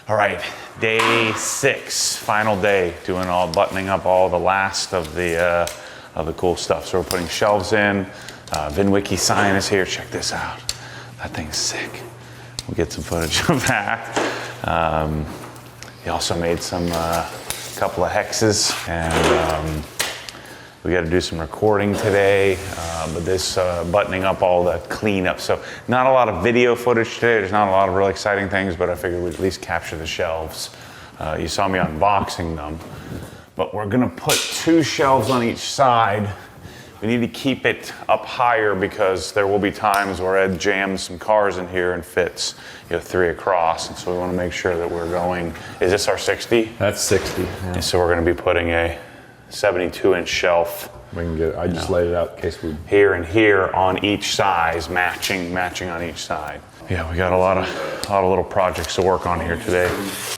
All right, day 6, final day, doing all, buttoning up all the last of the cool stuff. So we're putting shelves in. VinWiki sign is here. Check this out. That thing's sick. We'll get some footage of that. He also made some couple of hexes, and we got to do some recording today. But this buttoning up all the cleanup. So not a lot of video footage today. There's not a lot of really exciting things, but I figured we'd at least capture the shelves. You saw me unboxing them, but we're gonna put 2 shelves on each side. We need to keep it up higher because there will be times where Ed jams some cars in here and fits 3 across. And so we want to make sure that we're going, is this our 60? That's 60. Yeah. And so we're going to be putting a 72-inch shelf. We can get. I just laid it out in case we. Here and here on each size, matching on each side. Yeah, we got a lot of little projects to work on here today.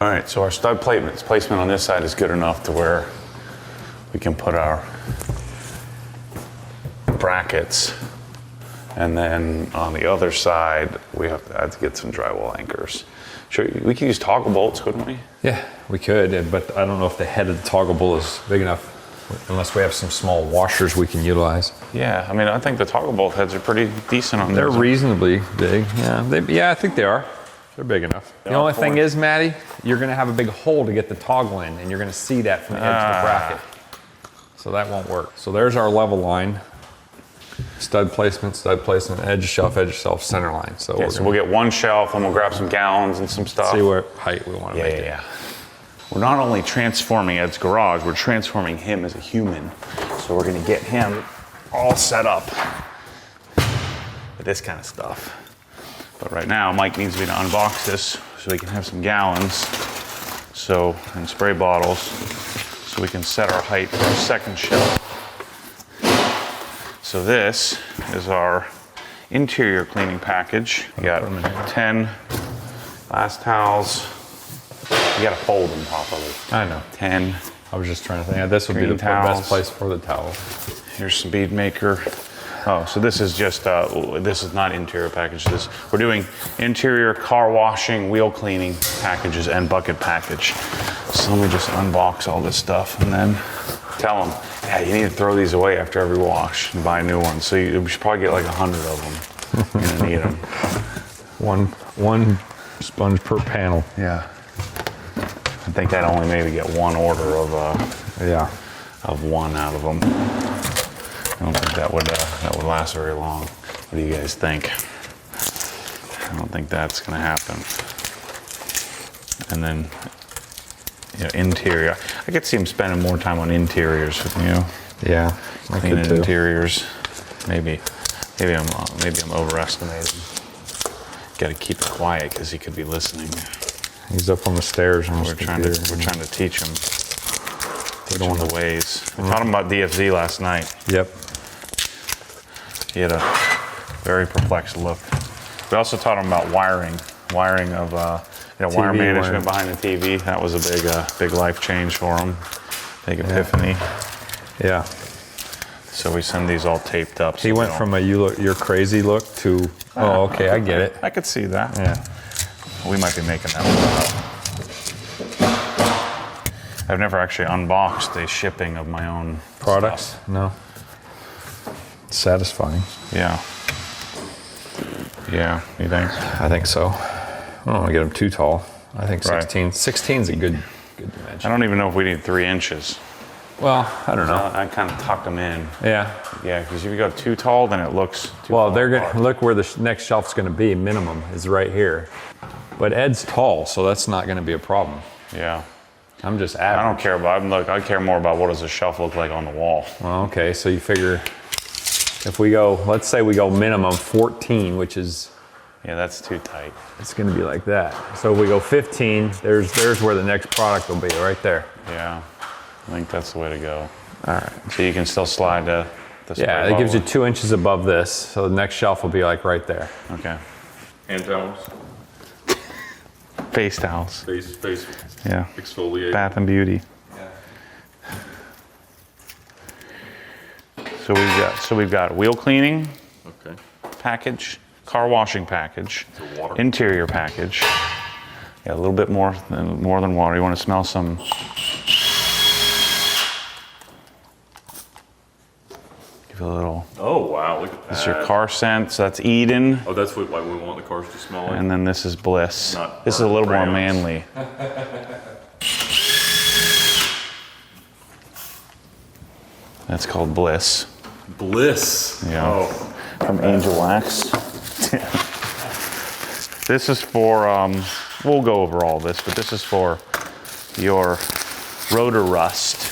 All right, so our stud placement on this side is good enough to where we can put our brackets, and then on the other side we have to get some drywall anchors. Sure, we could use toggle bolts, couldn't we? Yeah, we could, but I don't know if the head of the toggle bolt is big enough. Unless we have some small washers we can utilize. Yeah, I mean, I think the toggle bolt heads are pretty decent on They're those. reasonably big. Yeah, I think they are. They're big enough. The only thing is, Matty, you're going to have a big hole to get the toggle in, and you're going to see that from the edge of the bracket. So that won't work. So there's our level line. Stud placement, edge shelf, center line. So, yeah, so we'll get 1 shelf, and we'll grab some gallons and some stuff. See what height we want to make it. Yeah. We're not only transforming Ed's garage, we're transforming him as a human. So we're gonna get him all set up with this kind of stuff. But right now, Mike needs me to unbox this so we can have some gallons and spray bottles so we can set our height for our second shelf. So this is our interior cleaning package. We got 10 glass towels. You gotta fold them properly. I know. 10. I was just trying to think. This would be the best place for the towel. Here's some bead maker. Oh, so this is just, this is not interior package. We're doing interior car washing, wheel cleaning packages, and bucket package. So let me just unbox all this stuff and then tell them, yeah, you need to throw these away after every wash and buy new ones. So we should probably get like 100 of them. You're gonna need them. One sponge per panel. Yeah. I think I'd only maybe get 1 order of 1 out of them. I don't think that would last very long. What do you guys think? I don't think that's gonna happen. And then, interior. I could see him spending more time on interiors with Yeah, I cleaning could too. interiors. Maybe I'm overestimating. Got to keep it quiet because he could be listening. He's up on the stairs. We're trying to teach him the ways. We taught him about DFZ last night. Yep. He had a very perplexed look. We also taught him about wiring of wire management behind the TV. That was a big life change for him. Big epiphany. Yeah. So we send these all taped up. He went from a you're crazy look to okay, I get it. I could see that. Yeah. We might be making that one. I've never actually unboxed a shipping of my own Products? stuff. No. It's satisfying. Yeah. Yeah, you think? I think so. I don't want to get them too tall. I think 16. Right. 16 is a good dimension. I don't even know if we need 3 inches. Well, I don't know. I kind of tuck them in. Yeah. Yeah, because if you go too tall, then it looks too Well, far they're apart. gonna look where the next shelf's going to be. Minimum is right here. But Ed's tall, so that's not going to be a problem. Yeah. I'm just I average. don't care about. I care more about what does the shelf look like on the wall. Well, okay, so you figure if we go, let's say we go minimum 14, which is Yeah, that's too tight. it's going to be like that. So if we go 15, there's where the next product will be, right there. Yeah, I think that's the way to go. All right. So you can still slide the spray Yeah, it gives you bottle. 2 inches above this, so the next shelf will be like right there. Okay. Hand towels, Face towels. face Yeah. exfoliate. Bath and Beauty. Yeah. So we've got wheel cleaning Okay. package, car washing package, So water. interior package, Yeah, a little bit more than water. You want to smell some. Give it a little. Oh wow, look at that. This is your car scent. So that's Eden. Oh, that's what like we want the cars to smell like. And then this is Bliss. Not This is a little more crayons. manly. That's called Bliss. Bliss. Yeah. Oh, From Angel Wax. This is for, we'll go over all this, but this is for your rotor rust.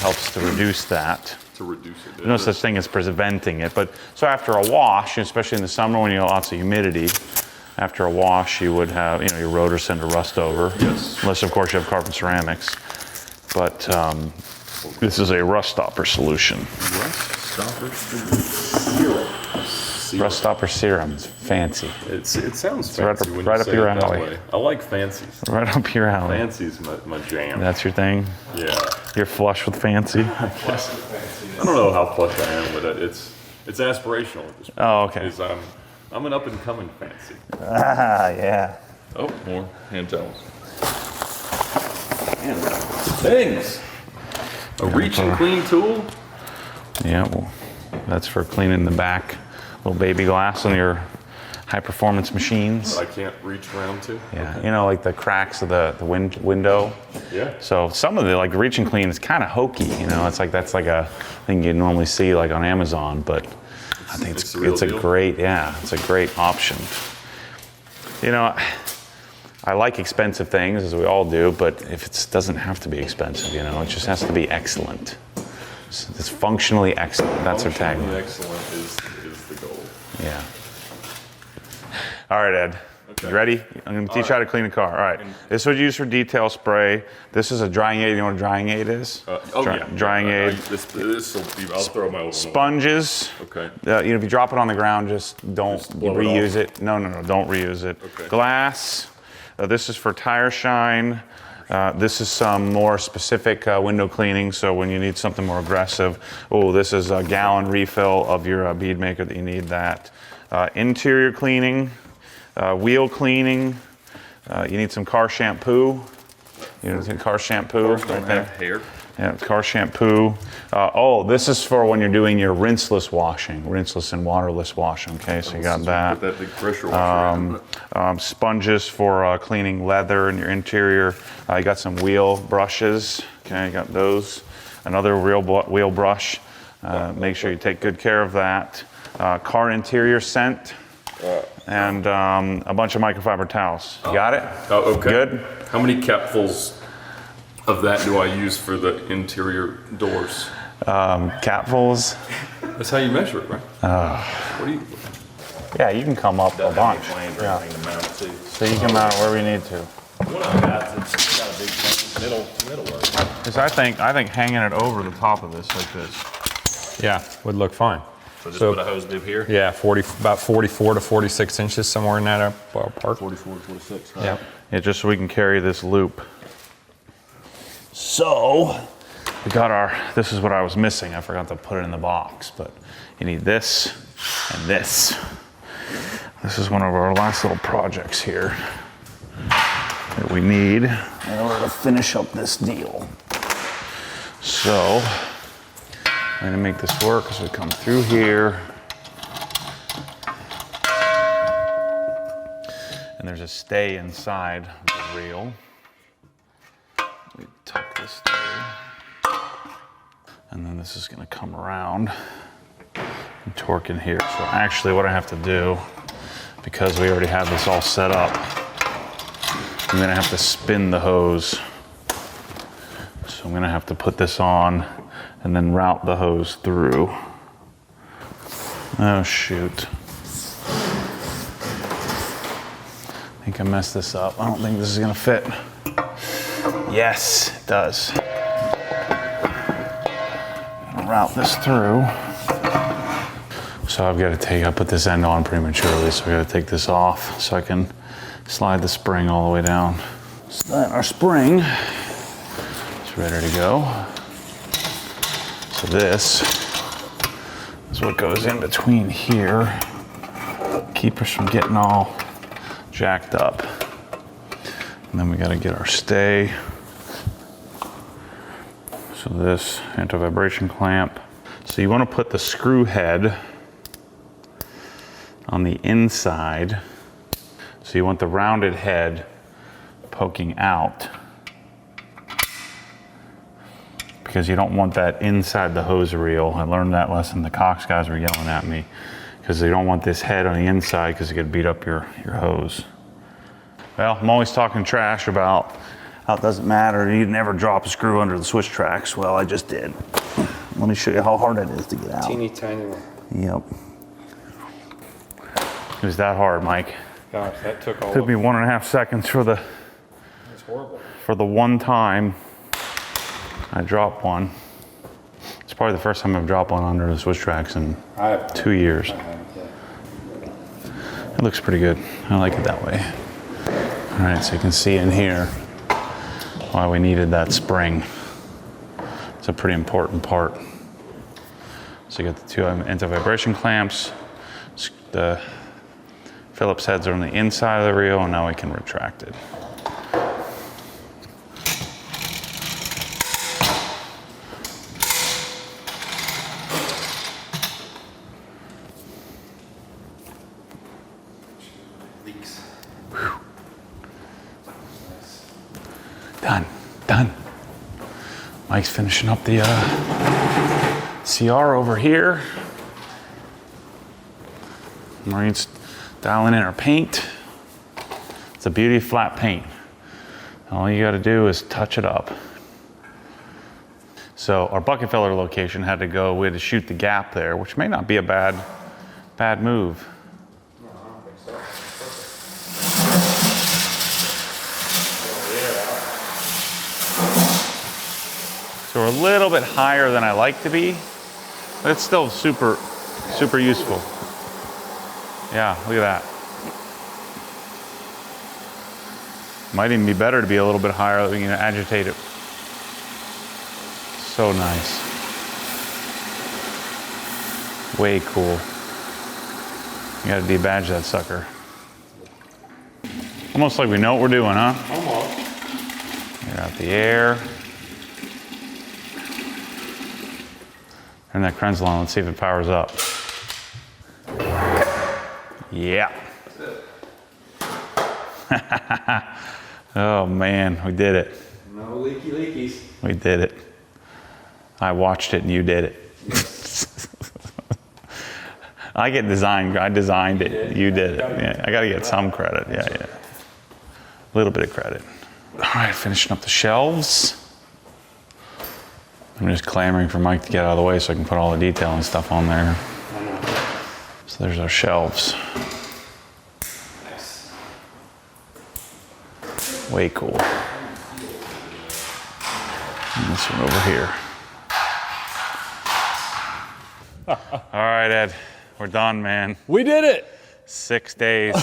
Helps to reduce that. to reduce it. There's no such thing as preventing it, but so after a wash, especially in the summer when you have lots of humidity, after a wash you would have, your rotors tend to rust over. Yes. Unless of course you have carbon ceramics. But this is a rust stopper solution. Rust stopper serum. Rust stopper serum. It's fancy. It sounds right fancy up- when right you up say your it that alley. way. I like fancies. Right up your alley. Fancy's my jam. That's your thing? Yeah. You're flush with fancy? I don't know how flush I am with it. It's aspirational at this point. Oh, okay. 'Cause I'm an up and coming fancy. Ah, yeah. Oh, more hand towels. Things. A reach and clean tool. Yeah, well, that's for cleaning the back. Little baby glass on your high performance machines. I can't reach around to. Yeah, like the cracks of the window. Yeah. So some of the like reach and clean is kind of hokey, It's like that's like a thing you normally see like on Amazon, but I think It's the real it's a deal. it's a great option. I like expensive things as we all do, but if it doesn't have to be expensive, it just has to be excellent. It's functionally excellent. That's our Functionally tagline. excellent is the goal. Yeah. All right, Ed. Okay. You ready? I'm going to teach you how to clean a car. All right. This is what you use for detail spray. This is a drying aid. You know what a drying aid is? Drying aid. This will be. I'll throw my old one. Sponges. Okay. If you drop it on the ground, just don't blow it reuse off. it. No, don't reuse it. Okay. Glass. This is for tire shine. This is some more specific window cleaning, so when you need something more aggressive. Oh, this is a gallon refill of your bead maker that you need that. Interior cleaning, wheel cleaning. You need some car shampoo. Car shampoo Cars right don't there. have hair. Yeah, car shampoo. This is for when you're doing your rinseless washing, rinseless and waterless washing. Okay, so you got that. Put that big pressure washer in. Sponges for cleaning leather in your interior. You got some wheel brushes. Okay, you got those. Another wheel brush. Make sure you take good care of that. Car interior scent. And a bunch of microfiber towels. You got it? Oh, okay. Good? How many capfuls of that do I use for the interior doors? Capfuls. That's how you measure it, right? What do you? Yeah, you can come up a bunch. Yeah. So you can mount it wherever you need to. What I've got, it's got a big middle work. Because I think hanging it over the top of this like this. Yeah, would look fine. So just put a hose bib here. Yeah, about 44 to 46 inches, somewhere in that ballpark. 44 to 46. Yeah. Yeah, just so we can carry this loop. So we got this is what I was missing. I forgot to put it in the box, but you need this and this. This is one of our last little projects here that we need in order to finish up this deal. So I'm gonna make this work as we come through here. And there's a stay inside the reel. We tuck this through. And then this is gonna come around and torque in here. So actually what I have to do, because we already have this all set up, I'm gonna have to spin the hose. So I'm gonna have to put this on and then route the hose through. Oh shoot. I think I messed this up. I don't think this is gonna fit. Yes, it does. I'll route this through. So I've got to I put this end on prematurely, so I got to take this off so I can slide the spring all the way down. So then our spring is ready to go. So this is what goes in between here. Keep us from getting all jacked up. And then we got to get our stay. So this anti-vibration clamp. So you want to put the screw head on the inside. So you want the rounded head poking out, because you don't want that inside the hose reel. I learned that lesson. The Cox guys were yelling at me because they don't want this head on the inside because it could beat up your hose. Well, I'm always talking trash about how it doesn't matter. You never drop a screw under the switch tracks. Well, I just did. Let me show you how hard it is to get out. Teeny tiny one. Yep. It was that hard, Mike. Gosh, that took all. Took me 1.5 seconds for the. It's horrible. For the one time I dropped one. It's probably the first time I've dropped one under the switch tracks in 2 years. It looks pretty good. I like it that way. All right, so you can see in here why we needed that spring. It's a pretty important part. So you got the two anti-vibration clamps. The Phillips heads are on the inside of the reel, and now we can retract it. Done. Mike's finishing up the CR over here. Marine's dialing in our paint. It's a beauty flat paint. All you got to do is touch it up. So our bucket filler location had to go. We had to shoot the gap there, which may not be a bad move. No, I don't think so. So we're a little bit higher than I like to be, but it's still super useful. Yeah, look at that. Might even be better to be a little bit higher that we can agitate it. So nice. Way cool. You gotta debadge that sucker. Almost like we know what we're doing, huh? Almost. Get out the air. Turn that Krenzel on, let's see if it powers up. Yeah. Oh man, we did it. No leakies. We did it. I watched it and you did it. I designed it. You did it. Yeah, I gotta get some credit. Yeah. A little bit of credit. All right, finishing up the shelves. I'm just clamoring for Mike to get out of the way so I can put all the detail and stuff on there. So there's our shelves. Nice. Way cool. And this one over here. All right, Ed, we're done, man. We did it. 6 days.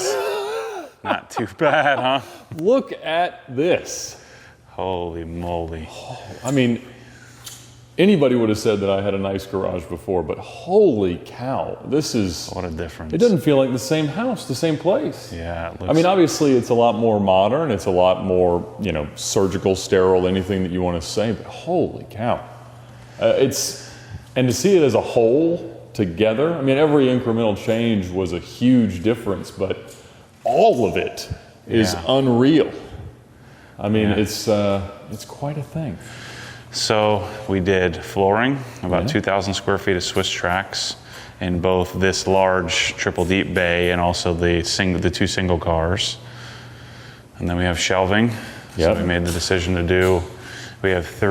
Not too bad, huh? Look at this. Holy moly. I mean, anybody would have said that I had a nice garage before, but holy cow, this is... What a difference. It doesn't feel like the same house, the same place. Yeah, it looks... I mean, obviously it's a lot more modern, it's a lot more, surgical, sterile, anything that you want to say, but holy cow. And to see it as a whole, together, I mean, every incremental change was a huge difference, but all of it is unreal. I mean, it's quite a thing. So we did flooring, about 2,000 square feet of Swiss tracks in both this large triple deep bay and also the two single cars. And then we have shelving. So we made the decision to do, we have 4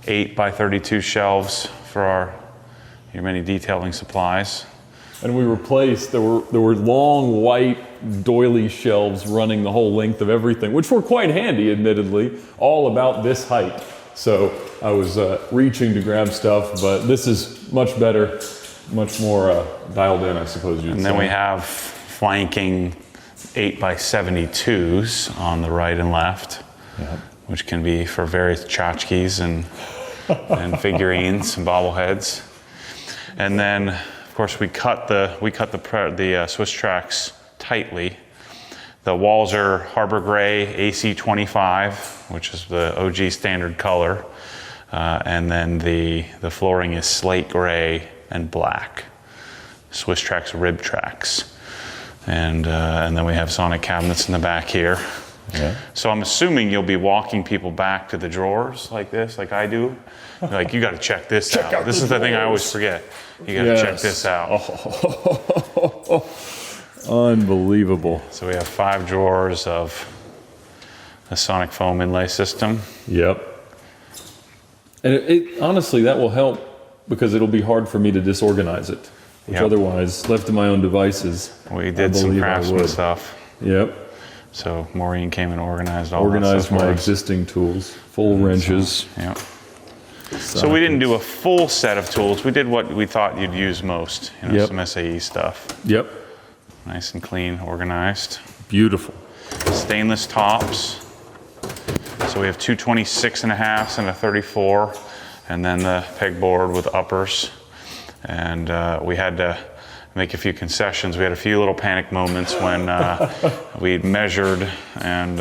8x32 shelves for your many detailing supplies. And we replaced, there were long white doily shelves running the whole length of everything, which were quite handy, admittedly, all about this height. So I was reaching to grab stuff, but this is much better, much more dialed in, I suppose you'd say. And then we have flanking 8x72s on the right and left, which can be for various tchotchkes and figurines and bobbleheads. And then, of course, we cut the Swiss tracks tightly. The walls are Harbor Gray AC25, which is the OG standard color. And then the flooring is slate gray and black. Swiss Trax rib tracks. And then we have Sonic cabinets in the back here. Yeah. So I'm assuming you'll be walking people back to the drawers like this, like I do. Like, you got to check this out. This is the thing I always forget. You got to check this out. Unbelievable. So we have 5 drawers of the Sonic foam inlay system. Yep. And it honestly, that will help because it'll be hard for me to disorganize it. Which otherwise, left to my own devices, we did some craftsman stuff. Yep. So Maureen came and organized all that stuff. Organized my existing tools, full wrenches. Yep. So we didn't do a full set of tools. We did what we thought you'd use most. You know, some SAE stuff. Yep. Nice and clean, organized. Beautiful. Stainless tops. So we have 2 26.5s and a 34, and then the pegboard with uppers. And we had to make a few concessions. We had a few little panic moments when we measured and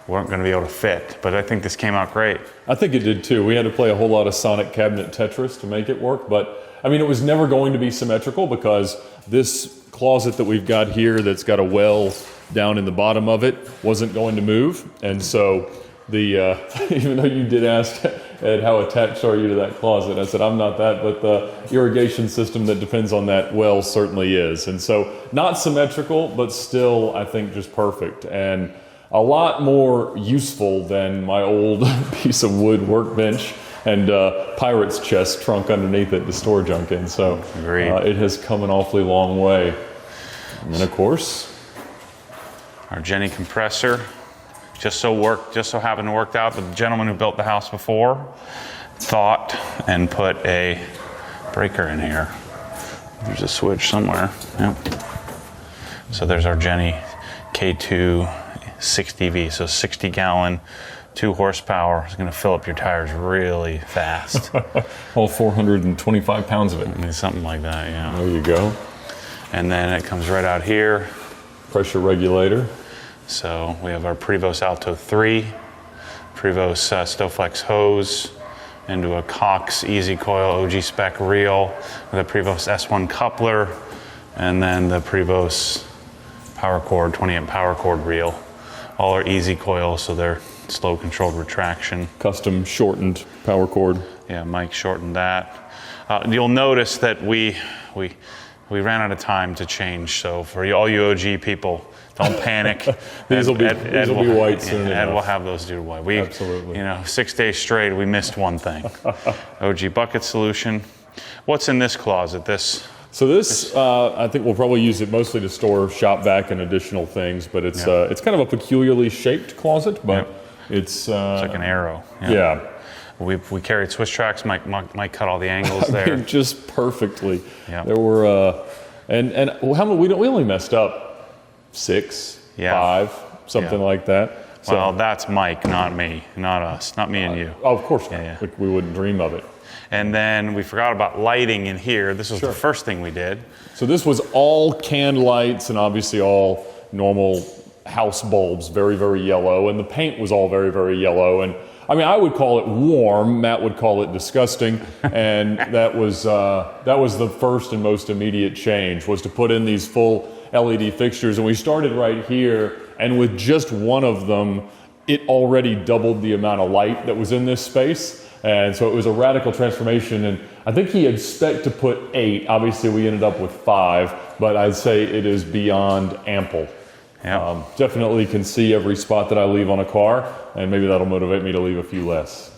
weren't going to be able to fit. But I think this came out great. I think it did too. We had to play a whole lot of Sonic cabinet Tetris to make it work. But I mean, it was never going to be symmetrical because this closet that we've got here that's got a well down in the bottom of it wasn't going to move. And so the even though you did ask Ed, how attached are you to that closet? I said, I'm not that, but the irrigation system that depends on that well certainly is. And so not symmetrical, but still, I think, just perfect. And a lot more useful than my old piece of wood workbench and pirate's chest trunk underneath it to store junk in. So it has come an awfully long way. And then, of course, our Jenny compressor. Just so happened to work out, the gentleman who built the house before thought and put a breaker in here. There's a switch somewhere. Yep. So there's our Jenny K2 60V, so 60 gallon, 2 horsepower. It's going to fill up your tires really fast. All 425 pounds of it. I mean, something like that, yeah. There you go. And then it comes right out here. Pressure regulator. So we have our Prevost Alto 3, Prevost Stowflex hose, into a Cox Easy Coil OG Spec reel with a Prevost S1 coupler, and then the Prevost power cord, 20 amp power cord reel. All are Easy Coil, so they're slow controlled retraction. Custom shortened power cord. Yeah, Mike shortened that. You'll notice that we ran out of time to change, so for all you OG people, don't panic. These will be white soon. Ed will have those dude white. Absolutely. 6 days straight, we missed one thing. OG bucket solution. What's in this closet? So this, I think we'll probably use it mostly to store shop vac and additional things, but it's kind of a peculiarly shaped closet, but it's like an arrow. Yeah. We carried Swiss Trax. Mike cut all the angles there. I mean, just perfectly. Yeah. There were, and how many? We only messed up 6, 5, something like that. So, well, that's Mike, not me, not us, not me and you. Oh, of course not. We wouldn't dream of it. And then we forgot about lighting in here. This was the first thing we did. So this was all canned lights and obviously all normal house bulbs, very, very yellow. And the paint was all very, very yellow. And I mean, I would call it warm. Matt would call it disgusting. And that was the first and most immediate change, was to put in these full LED fixtures. And we started right here. And with just one of them, it already doubled the amount of light that was in this space. And so it was a radical transformation. And I think he had spec to put 8. Obviously, we ended up with 5. But I'd say it is beyond ample. Yep. Definitely can see every spot that I leave on a car, and maybe that'll motivate me to leave a few less.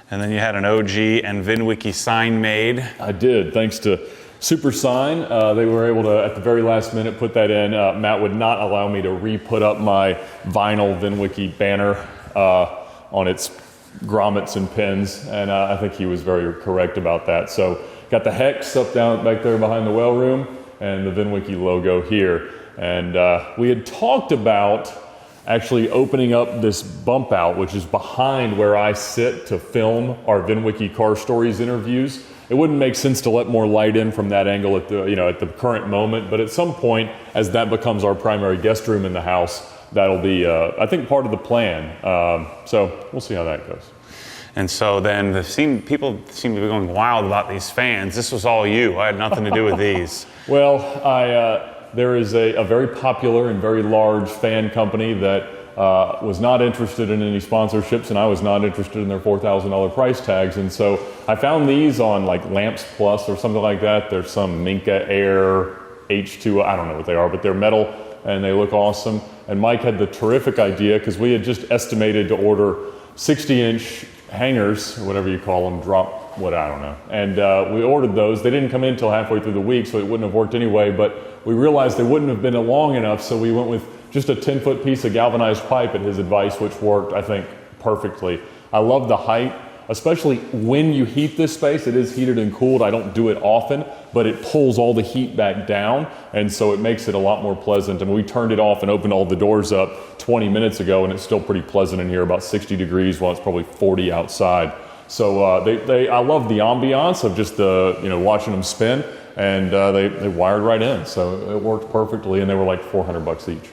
And then you had an OG and VinWiki sign made. I did, thanks to Super Sign. They were able to, at the very last minute, put that in. Matt would not allow me to re-put up my vinyl VinWiki banner on its grommets and pins, and I think he was very correct about that. So got the hex up down back there behind the well room, and the VinWiki logo here. And we had talked about actually opening up this bump out, which is behind where I sit to film our VinWiki Car Stories interviews. it wouldn't make sense to let more light in from that angle at the, at the current moment. But at some point, as that becomes our primary guest room in the house, that'll be, I think, part of the plan. So we'll see how that goes. And so then people seem to be going wild about these fans. This was all you. I had nothing to do with these. Well, there is a very popular and very large fan company that was not interested in any sponsorships, and I was not interested in their $4,000 price tags. And so I found these on like Lamps Plus or something like that. There's some Minka Air H2, I don't know what they are, but they're metal and they look awesome. And Mike had the terrific idea, because we had just estimated to order 60-inch hangers, or whatever you call them, I don't know. And we ordered those. They didn't come in until halfway through the week, so it wouldn't have worked anyway, but we realized they wouldn't have been long enough, so we went with just a 10-foot piece of galvanized pipe at his advice, which worked, I think, perfectly. I love the height, especially when you heat this space. It is heated and cooled. I don't do it often, but it pulls all the heat back down, and so it makes it a lot more pleasant. And we turned it off and opened all the doors up 20 minutes ago, and it's still pretty pleasant in here, about 60 degrees while it's probably 40 outside. So I love the ambiance of just watching them spin, and they wired right in, so it worked perfectly, and they were like $400 each.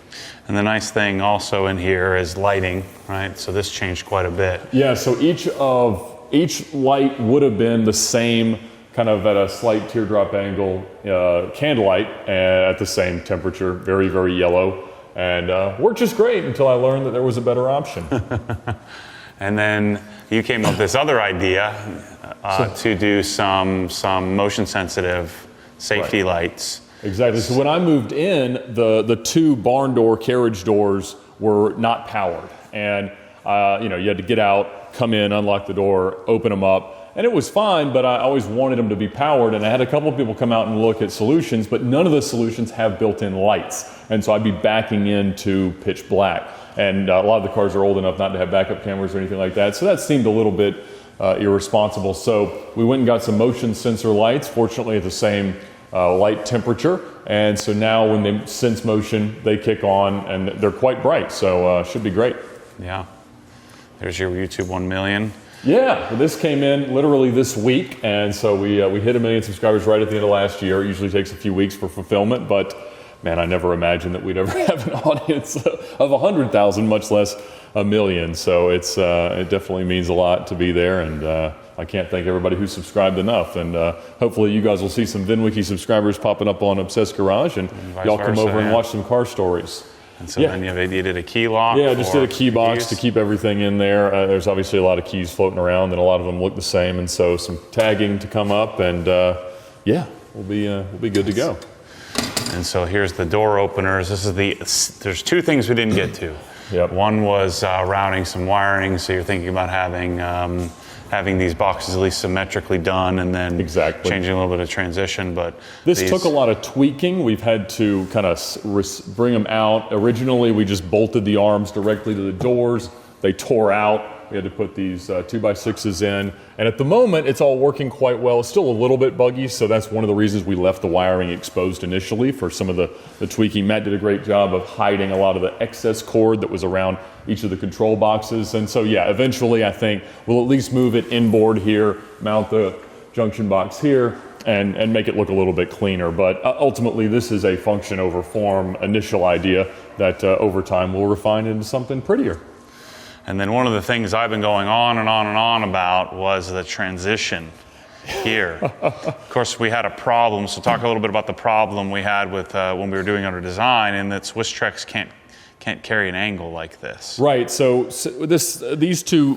And the nice thing also in here is lighting, right? So this changed quite a bit. Yeah, so each light would have been the same, kind of at a slight teardrop angle, candlelight at the same temperature, very, very yellow, and worked just great until I learned that there was a better option. And then you came up with this other idea to do some motion sensitive safety lights. Exactly. So when I moved in, the two barn door carriage doors were not powered, and you had to get out, come in, unlock the door, open them up, and it was fine. But I always wanted them to be powered, and I had a couple of people come out and look at solutions, but none of the solutions have built-in lights, and so I'd be backing into pitch black. And a lot of the cars are old enough not to have backup cameras or anything like that, so that seemed a little bit irresponsible. So we went and got some motion sensor lights, fortunately at the same light temperature, and so now when they sense motion, they kick on, and they're quite bright, so should be great. Yeah. There's your YouTube 1 million. Yeah, well, this came in literally this week, and so we hit 1 million subscribers right at the end of last year. It usually takes a few weeks for fulfillment, but man, I never imagined that we'd ever have an audience of 100,000, much less 1 million. So it definitely means a lot to be there, and I can't thank everybody who subscribed enough. And hopefully you guys will see some VinWiki subscribers popping up on Obsessed Garage, and y'all come over and watch some car stories. And so then you did a key lock? Yeah, I just did a key box to keep everything in there. There's obviously a lot of keys floating around, and a lot of them look the same, and so some tagging to come up, and we'll be good to go. And so here's the door openers. There's two things we didn't get to. Yep. One was routing some wiring, so you're thinking about having these boxes at least symmetrically done, and then changing a little bit of transition. But this took a lot of tweaking. We've had to kind of bring them out. Originally, we just bolted the arms directly to the doors. They tore out. We had to put these 2x6s in, and at the moment it's all working quite well. It's still a little bit buggy, so that's one of the reasons we left the wiring exposed initially for some of the tweaking. Matt did a great job of hiding a lot of the excess cord that was around each of the control boxes, and so eventually I think we'll at least move it inboard here, mount the junction box here, and make it look a little bit cleaner. But ultimately this is a function over form initial idea that over time we'll refine into something prettier. And then one of the things I've been going on and on and on about was the transition here. Of course, we had a problem, so talk a little bit about the problem we had with when we were doing our design, and that Swiss Trex can't carry an angle like this. Right, so these two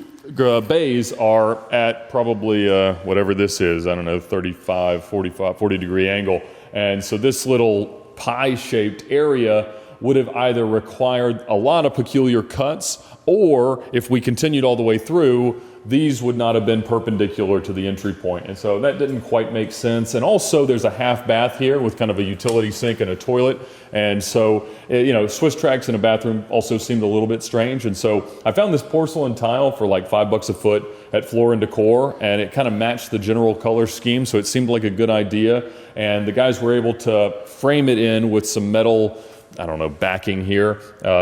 bays are at probably whatever this is, I don't know, 35, 45, 40 degree angle. And so this little pie-shaped area would have either required a lot of peculiar cuts, or if we continued all the way through, these would not have been perpendicular to the entry point. And so that didn't quite make sense. And also there's a half bath here with kind of a utility sink and a toilet. And so, Swiss Trex in a bathroom also seemed a little bit strange. And so I found this porcelain tile for like $5 a foot at Floor & Decor, and it kind of matched the general color scheme. So it seemed like a good idea. And the guys were able to frame it in with some metal, backing here,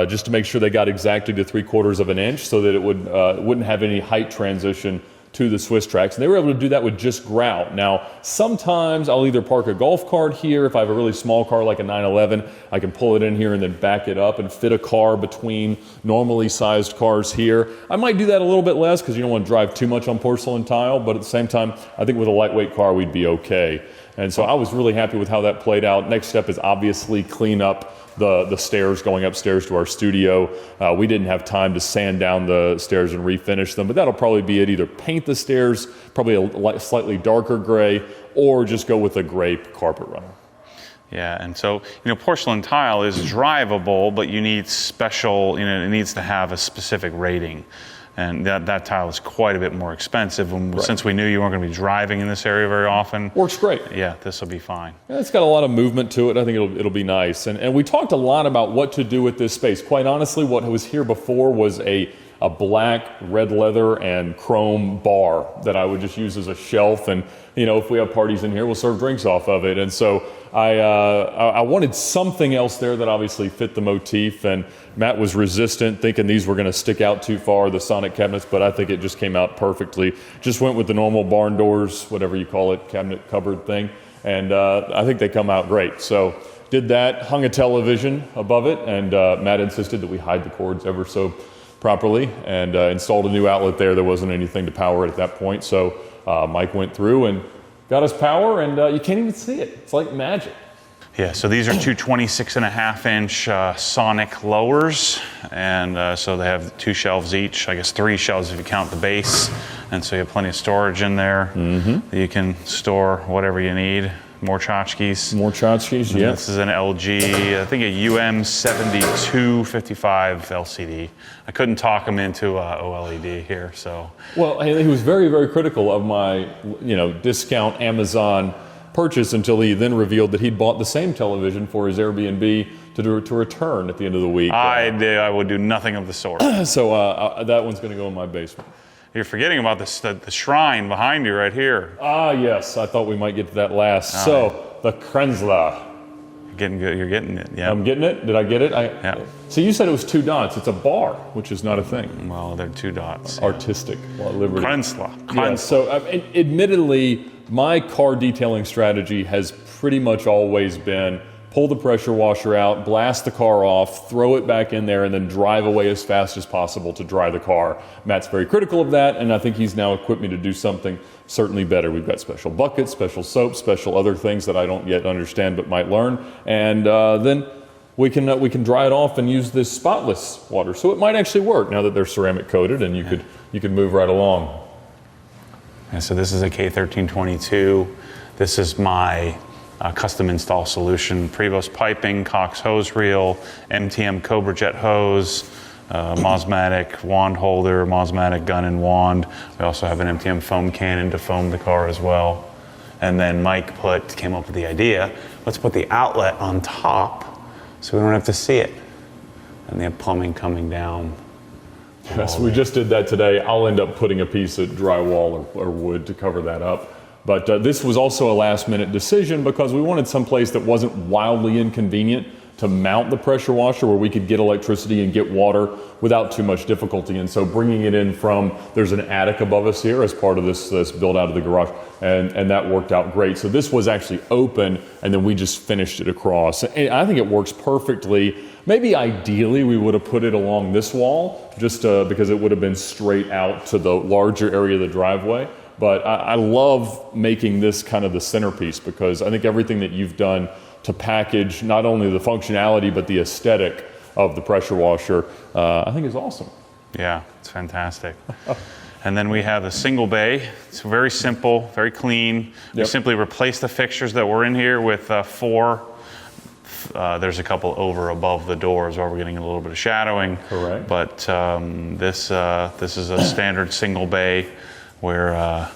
just to make sure they got exactly to 3/4 of an inch, so that it wouldn't have any height transition to the Swiss tracks. And they were able to do that with just grout. Now, sometimes I'll either park a golf cart here. If I have a really small car like a 911, I can pull it in here and then back it up and fit a car between normally sized cars here. I might do that a little bit less because you don't want to drive too much on porcelain tile, but at the same time, I think with a lightweight car, we'd be okay. And so I was really happy with how that played out. Next step is obviously clean up the stairs going upstairs to our studio. We didn't have time to sand down the stairs and refinish them, but that'll probably be it. Either paint the stairs, probably a slightly darker gray, or just go with a gray carpet runner. Yeah, and so, porcelain tile is drivable, but you need special, it needs to have a specific rating. And that tile is quite a bit more expensive. And since we knew you weren't going to be driving in this area very often. Works great. Yeah, this will be fine. Yeah, it's got a lot of movement to it. I think it'll be nice. And we talked a lot about what to do with this space. Quite honestly, what was here before was a black, red leather, and chrome bar that I would just use as a shelf. And, if we have parties in here, we'll serve drinks off of it. And so I wanted something else there that obviously fit the motif. And Matt was resistant, thinking these were going to stick out too far, the Sonic cabinets, but I think it just came out perfectly. Just went with the normal barn doors, whatever you call it, cabinet cupboard thing. And I think they come out great. So did that, hung a television above it, and Matt insisted that we hide the cords ever so properly, and installed a new outlet there. There wasn't anything to power it at that point, so Mike went through and got us power, and you can't even see it. It's like magic. Yeah, so these are two 26.5-inch Sonic lowers, and so they have 2 shelves each. I guess 3 shelves if you count the base, and so you have plenty of storage in there. Mm-hmm. You can store whatever you need. More tchotchkes. More tchotchkes, yeah. This is an LG, I think a UM7255 LCD. I couldn't talk him into OLED here, so. Well, he was very, very critical of my, discount Amazon purchase until he then revealed that he'd bought the same television for his Airbnb to return at the end of the week. I would do nothing of the sort. So that one's going to go in my basement. You're forgetting about the shrine behind you right here. Ah, yes. I thought we might get to that last. So, the Krenzler. You're getting good. You're getting it. Yeah. I'm getting it? Did I get it? Yeah. So you said it was 2 dots. It's a bar, which is not a thing. Well, they're 2 dots. Artistic. Liberty. Krenzler. Yeah, so, admittedly, my car detailing strategy has pretty much always been pull the pressure washer out, blast the car off, throw it back in there, and then drive away as fast as possible to dry the car. Matt's very critical of that, and I think he's now equipped me to do something certainly better. We've got special buckets, special soap, special other things that I don't yet understand but might learn, and then we can dry it off and use this spotless water. So it might actually work now that they're ceramic coated, and you could move right along. And so this is a K1322. This is my custom install solution: Prevost piping, Cox hose reel, MTM Cobra Jet hose, Mosmatic wand holder, Mosmatic gun and wand. We also have an MTM foam cannon to foam the car as well. And then Mike came up with the idea, let's put the outlet on top so we don't have to see it. And they have plumbing coming down. Yes, we just did that today. I'll end up putting a piece of drywall or wood to cover that up. But this was also a last-minute decision because we wanted someplace that wasn't wildly inconvenient to mount the pressure washer, where we could get electricity and get water without too much difficulty. And so bringing it in there's an attic above us here as part of this build out of the garage, and that worked out great. So this was actually open, and then we just finished it across. And I think it works perfectly. Maybe ideally we would have put it along this wall, just because it would have been straight out to the larger area of the driveway. But I love making this kind of the centerpiece, because I think everything that you've done to package not only the functionality but the aesthetic of the pressure washer, I think is awesome. Yeah, it's fantastic. And then we have a single bay. It's very simple, very clean. We simply replace the fixtures that were in here with 4. There's a couple above the doors where we're getting a little bit of shadowing. Correct. But this is a standard single bay where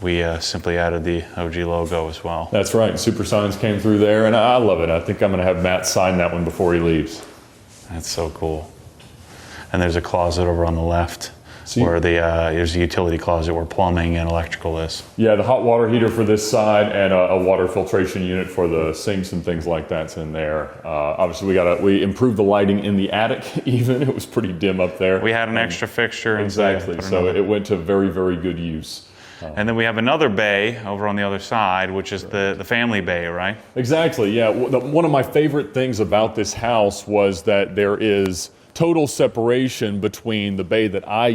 we simply added the OG logo as well. That's right. Super Signs came through there, and I love it. I think I'm going to have Matt sign that one before he leaves. That's so cool. And there's a closet over on the left. where there's a utility closet where plumbing and electrical is. Yeah, the hot water heater for this side and a water filtration unit for the sinks and things like that's in there. Obviously, we improved the lighting in the attic. Even it was pretty dim up there. We had an extra fixture. Exactly. So it went to very, very good use. And then we have another bay over on the other side, which is the family bay, right? Exactly. Yeah. One of my favorite things about this house was that there is total separation between the bays that I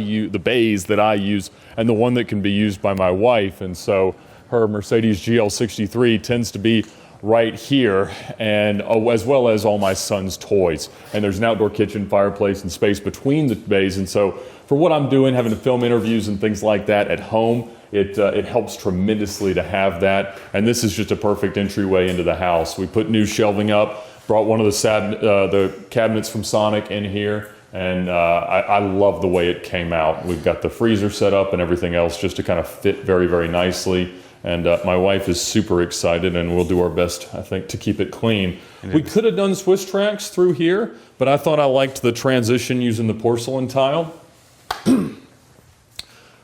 use, and the one that can be used by my wife. And so her Mercedes GL63 tends to be right here, and as well as all my son's toys. And there's an outdoor kitchen, fireplace, and space between the bays. And so for what I'm doing, having to film interviews and things like that at home, it helps tremendously to have that. And this is just a perfect entryway into the house. We put new shelving up, brought one of the cabinets from Sonic in here, and I love the way it came out. We've got the freezer set up and everything else just to kind of fit very, very nicely. And my wife is super excited, and we'll do our best, I think, to keep it clean. We could have done Swiss tracks through here, but I thought I liked the transition using the porcelain tile.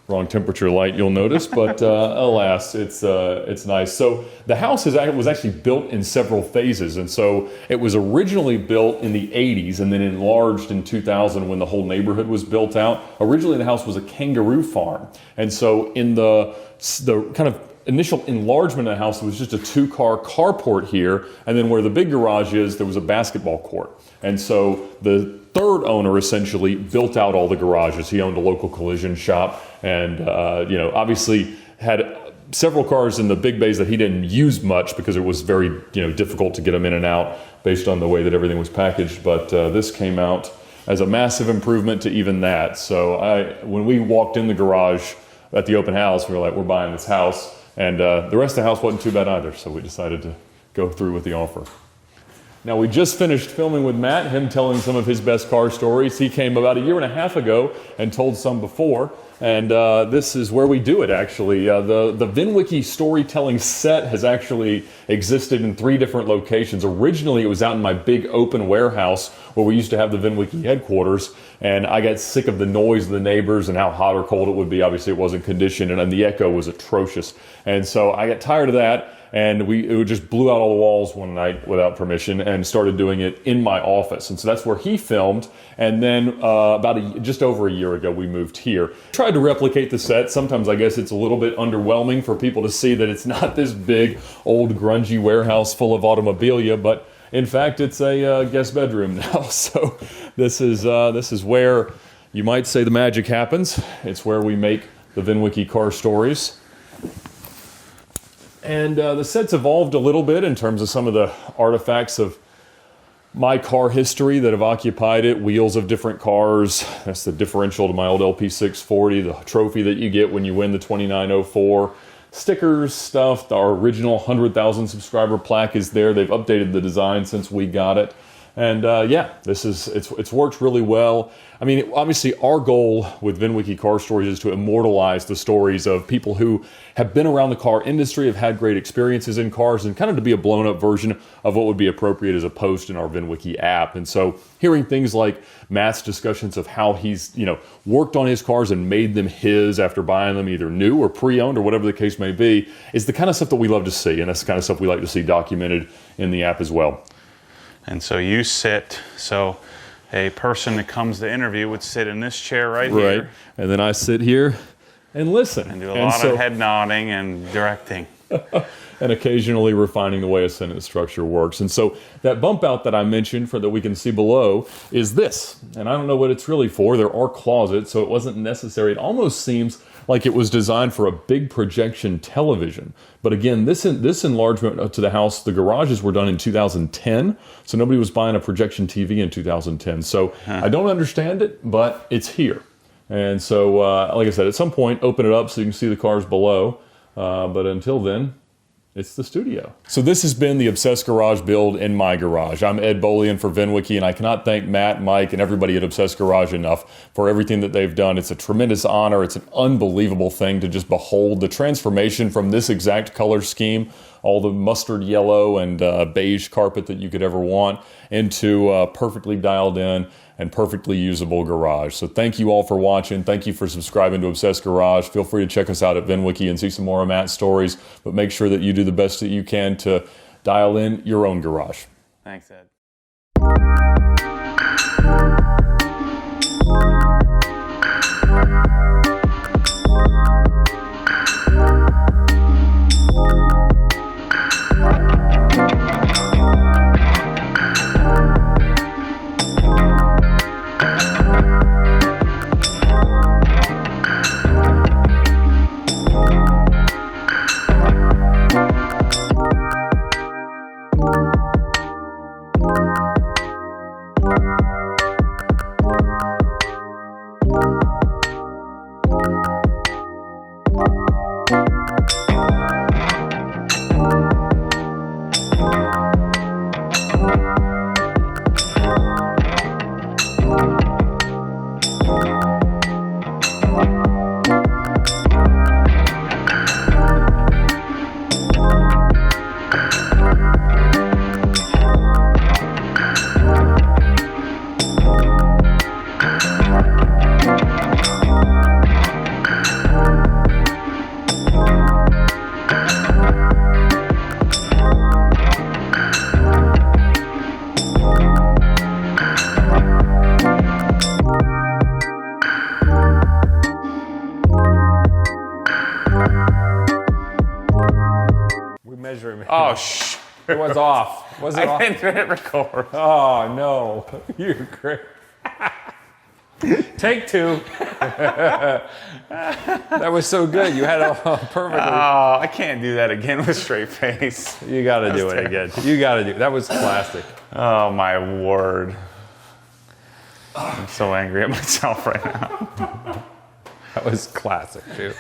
Wrong temperature light, you'll notice, but alas, it's nice. So the house was actually built in several phases, and so it was originally built in the 80s and then enlarged in 2000 when the whole neighborhood was built out. Originally, the house was a kangaroo farm, and so in the kind of initial enlargement of the house, it was just a 2-car carport here, and then where the big garage is, there was a basketball court. And so the third owner essentially built out all the garages. He owned a local collision shop, and obviously had several cars in the big bays that he didn't use much because it was very difficult to get them in and out based on the way that everything was packaged. But this came out as a massive improvement to even that. So when we walked in the garage at the open house, we were like, we're buying this house. And the rest of the house wasn't too bad either, so we decided to go through with the offer. Now, we just finished filming with Matt, him telling some of his best car stories. He came about 1.5 years ago and told some before, and this is where we do it, actually. The VinWiki storytelling set has actually existed in 3 different locations. Originally, it was out in my big open warehouse where we used to have the VinWiki headquarters, and I got sick of the noise of the neighbors and how hot or cold it would be. Obviously, it wasn't conditioned, and the echo was atrocious. And so I got tired of that. And it just blew out all the walls one night without permission and started doing it in my office. And so that's where he filmed. And then just over 1 year ago, we moved here. Tried to replicate the set. Sometimes I guess it's a little bit underwhelming for people to see that it's not this big, old, grungy warehouse full of automobilia, but in fact, it's a guest bedroom now. So this is where you might say the magic happens. It's where we make the VinWiki car stories. And the set's evolved a little bit in terms of some of the artifacts of my car history that have occupied it. Wheels of different cars. That's the differential to my old LP640, the trophy that you get when you win the 2904. Stickers, stuff. Our original 100,000 subscriber plaque is there. They've updated the design since we got it. And it's worked really well. I mean, obviously our goal with VinWiki Car Stories is to immortalize the stories of people who have been around the car industry, have had great experiences in cars, and kind of to be a blown up version of what would be appropriate as a post in our VinWiki app. And so hearing things like Matt's discussions of how he's, worked on his cars and made them his after buying them either new or pre-owned or whatever the case may be, is the kind of stuff that we love to see. And that's the kind of stuff we like to see documented in the app as well. And so you sit, so a person that comes to interview would sit in this chair right Right. here. And then I sit here and listen. And do a lot of head nodding and directing. And occasionally refining the way a sentence structure works. And so that bump out that I mentioned that we can see below is this. And I don't know what it's really for. There are closets, so it wasn't necessary. It almost seems like it was designed for a big projection television. But again, this enlargement to the house, the garages were done in 2010, so nobody was buying a projection TV in 2010. So I don't understand it, but it's here. And so, like I said, at some point, open it up so you can see the cars below. But until then, it's the studio. So this has been the Obsessed Garage build in my garage. I'm Ed Bolian for VinWiki, and I cannot thank Matt, Mike, and everybody at Obsessed Garage enough for everything that they've done. It's a tremendous honor. It's an unbelievable thing to just behold the transformation from this exact color scheme all the mustard yellow and beige carpet that you could ever want into a perfectly dialed in and perfectly usable garage. So thank you all for watching. Thank you for subscribing to Obsessed Garage. Feel free to check us out at VinWiki and see some more of Matt's stories, but make sure that you do the best that you can to dial in your own garage. Thanks, Ed. Measuring. Oh, shh. It was off. Was it off? I didn't hit record. Oh, no. You're great. Take two. That was so good. You had it all perfectly. Oh, I can't do that again with straight face. You got to do it again. You got to do it. That was classic. Oh, my word. I'm so angry at myself right now. That was classic, too.